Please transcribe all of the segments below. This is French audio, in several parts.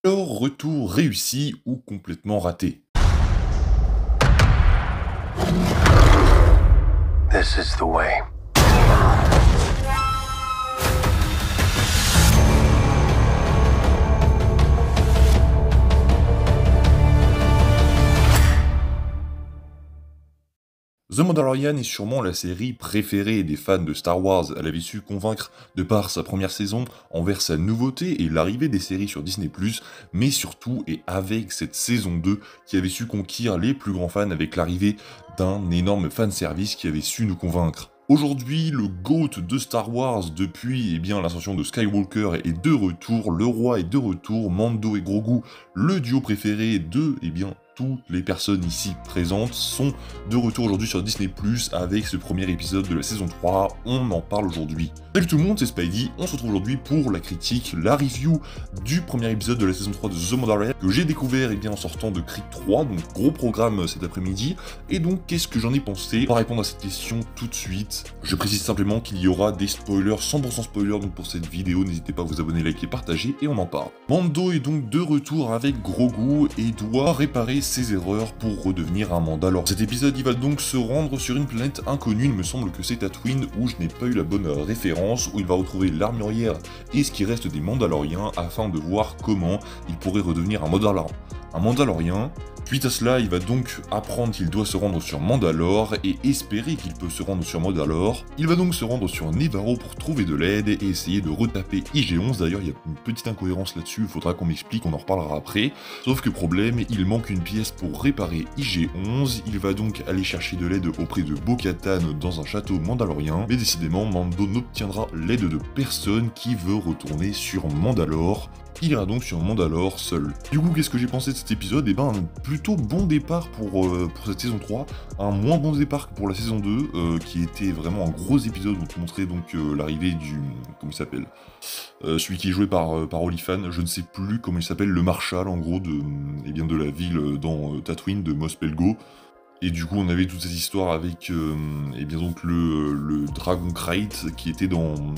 Alors, retour réussi ou complètement raté? This is the way. The Mandalorian est sûrement la série préférée des fans de Star Wars. Elle avait su convaincre de par sa première saison envers sa nouveauté et l'arrivée des séries sur Disney+, mais surtout et avec cette saison 2 qui avait su conquérir les plus grands fans avec l'arrivée d'un énorme fanservice qui avait su nous convaincre. Aujourd'hui, le GOAT de Star Wars depuis l'ascension de Skywalker est de retour, le roi est de retour, Mando et Grogu, le duo préféré de toutes les personnes ici présentes sont de retour aujourd'hui sur Disney+, avec ce premier épisode de la saison 3, on en parle aujourd'hui. Salut tout le monde, c'est Spidey, on se retrouve aujourd'hui pour la critique, la review du premier épisode de la saison 3 de The Mandalorian, que j'ai découvert en sortant de Creed 3, donc gros programme cet après-midi, et donc qu'est-ce que j'en ai pensé? Pour répondre à cette question tout de suite, je précise simplement qu'il y aura des spoilers, 100% spoilers donc pour cette vidéo, n'hésitez pas à vous abonner, liker, partager, et on en parle. Mando est donc de retour avec Grogu et doit réparer ses erreurs pour redevenir un Mandalore. Cet épisode, il va donc se rendre sur une planète inconnue, il me semble que c'est Tatooine, où je n'ai pas eu la bonne référence, où il va retrouver l'armurière et ce qui reste des Mandaloriens, afin de voir comment il pourrait redevenir un Mandalorien. Suite à cela, il va donc apprendre qu'il doit se rendre sur Mandalore et espérer qu'il peut se rendre sur Mandalore. Il va donc se rendre sur Nevarro pour trouver de l'aide et essayer de retaper IG-11. D'ailleurs, il y a une petite incohérence là-dessus, il faudra qu'on m'explique, on en reparlera après. Sauf que problème, il manque une pièce pour réparer IG-11. Il va donc aller chercher de l'aide auprès de Bo-Katan dans un château mandalorien. Mais décidément, Mando n'obtiendra l'aide de personne qui veut retourner sur Mandalore. Il ira donc sur Mandalore seul. Du coup, qu'est-ce que j'ai pensé de cet épisode? Un plutôt bon départ pour cette saison 3, un moins bon départ que pour la saison 2, qui était vraiment un gros épisode où on montrait donc l'arrivée du... comment il s'appelle, celui qui est joué par Olifan, je ne sais plus comment il s'appelle, le Marshal en gros de la ville dans Tatooine, de Mos Pelgo. Et du coup, on avait toute cette histoire avec donc le Dragon Krayt qui était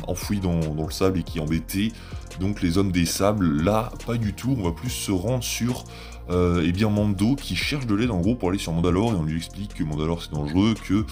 enfoui dans le sable et qui embêtait donc les hommes des sables. Là, pas du tout, on va plus se rendre sur Mando qui cherche de l'aide en gros pour aller sur Mandalore, et on lui explique que Mandalore c'est dangereux, que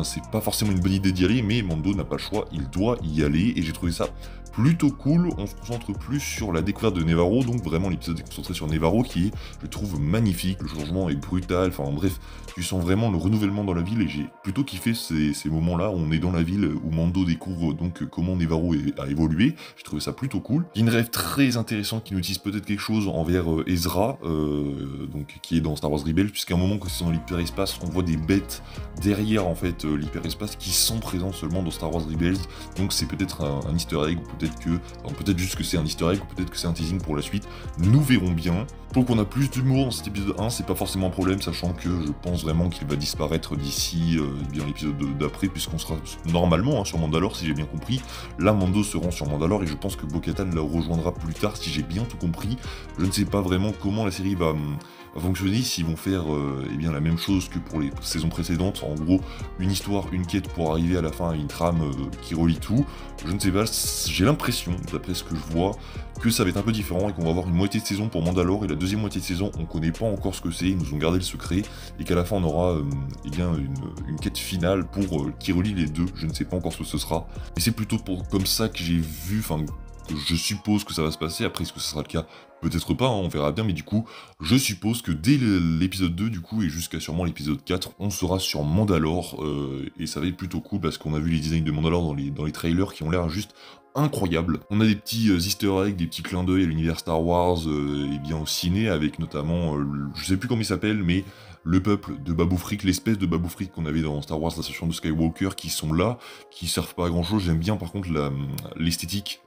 c'est pas forcément une bonne idée d'y aller, mais Mando n'a pas le choix, il doit y aller, et j'ai trouvé ça plutôt cool. On se concentre plus sur la découverte de Nevarro, donc vraiment l'épisode est concentré sur Nevarro qui est, je trouve, magnifique, le changement est brutal, enfin bref, tu sens vraiment le renouvellement dans la ville, et j'ai plutôt kiffé ces moments-là où on est dans la ville, où Mando découvre donc comment Nevarro a évolué. J'ai trouvé ça plutôt cool. Il y a une rêve très intéressante qui nous utilise peut-être quelque chose envers Ezra, donc qui est dans Star Wars Rebels, puisqu'à un moment quand c'est dans l'hyperespace, on voit des bêtes derrière en fait l'hyperespace qui sont présentes seulement dans Star Wars Rebels, donc c'est peut-être un easter egg, ou peut-être juste que c'est un easter egg, ou peut-être que c'est un teasing pour la suite, nous verrons bien. Pour qu'on a plus d'humour dans cet épisode 1, c'est pas forcément un problème, sachant que je pense vraiment qu'il va disparaître d'ici l'épisode d'après, puisqu'on sera normalement sur Mandalore, si j'ai bien compris. Là, Mando se rend sur Mandalore, et je pense que Bo-Katan la rejoindra plus tard, si j'ai bien tout compris. Je ne sais pas vraiment comment la série va fonctionner, s'ils vont faire la même chose que pour les saisons précédentes, en gros une histoire, une quête pour arriver à la fin à une trame qui relie tout. Je ne sais pas, j'ai l'impression, d'après ce que je vois, que ça va être un peu différent et qu'on va avoir une moitié de saison pour Mandalore, et la deuxième moitié de saison on connaît pas encore ce que c'est, ils nous ont gardé le secret, et qu'à la fin on aura une quête finale pour qui relie les deux. Je ne sais pas encore ce que ce sera, et c'est plutôt comme ça que j'ai vu, je suppose que ça va se passer. Après, est-ce que ce sera le cas? Peut-être pas, on verra bien, mais du coup, je suppose que dès l'épisode 2, du coup, et jusqu'à sûrement l'épisode 4, on sera sur Mandalore, et ça va être plutôt cool, parce qu'on a vu les designs de Mandalore dans les trailers qui ont l'air juste incroyables. On a des petits easter eggs, des petits clins d'œil à l'univers Star Wars, au ciné, avec notamment, je sais plus comment il s'appelle, mais le peuple de Babu Frick, l'espèce de Babu Frick qu'on avait dans Star Wars, l'ascension de Skywalker, qui sont là, qui servent pas à grand chose. J'aime bien par contre l'esthétique,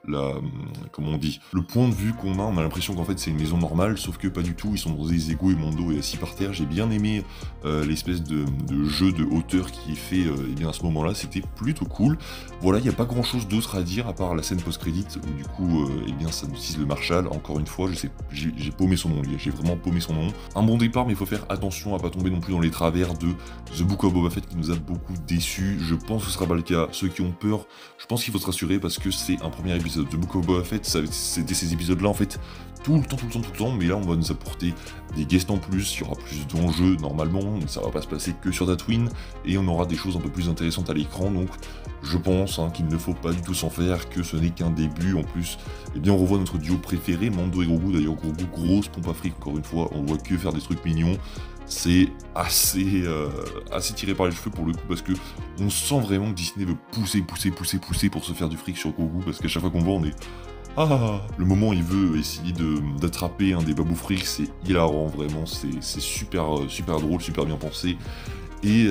comment on dit, le point de vue qu'on a l'impression qu'en fait c'est une maison normale, sauf que pas du tout, ils sont dans des égouts et Mando est assis par terre. J'ai bien aimé l'espèce de jeu de hauteur qui est fait à ce moment-là, c'était plutôt cool. Voilà, il n'y a pas grand chose d'autre à dire à part la scène post-crédit, où du coup, ça nous utilise le Marshal, encore une fois, j'ai paumé son nom, j'ai vraiment paumé son nom. Un bon départ, mais il faut faire attention à pas tomber non plus dans les travers de The Book of Boba Fett qui nous a beaucoup déçus. Je pense que ce sera pas le cas. Ceux qui ont peur, je pense qu'il faut se rassurer parce que c'est un premier épisode. The Book of Boba Fett, c'était ces épisodes-là en fait tout le temps, tout le temps, tout le temps, mais là on va nous apporter des guests en plus, il y aura plus d'enjeux normalement, ça va pas se passer que sur Tatooine, et on aura des choses un peu plus intéressantes à l'écran, donc je pense qu'il ne faut pas du tout s'en faire, que ce n'est qu'un début. En plus, eh bien on revoit notre duo préféré, Mando et Grogu. D'ailleurs Grogu, grosse pompe afrique, encore une fois, on voit que faire des trucs mignons. C'est assez tiré par les cheveux pour le coup, parce que on sent vraiment que Disney veut pousser pour se faire du fric sur Grogu, parce qu'à chaque fois qu'on le voit on est... Ah, le moment où il veut essayer d'attraper un des babou frics, c'est hilarant, vraiment, c'est super drôle, super bien pensé. Et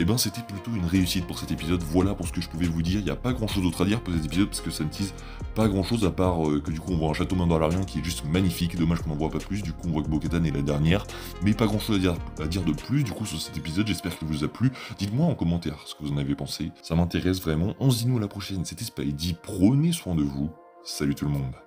ben c'était plutôt une réussite pour cet épisode. Voilà pour ce que je pouvais vous dire. Il n'y a pas grand chose d'autre à dire pour cet épisode parce que ça ne tease pas grand chose à part que du coup on voit un château Mandalorian qui est juste magnifique. Dommage qu'on n'en voit pas plus. Du coup on voit que Bo-Katan est la dernière. Mais pas grand chose à dire de plus du coup sur cet épisode. J'espère qu'il vous a plu. Dites-moi en commentaire ce que vous en avez pensé. Ça m'intéresse vraiment. On se dit nous à la prochaine. C'était Spidey. Prenez soin de vous. Salut tout le monde.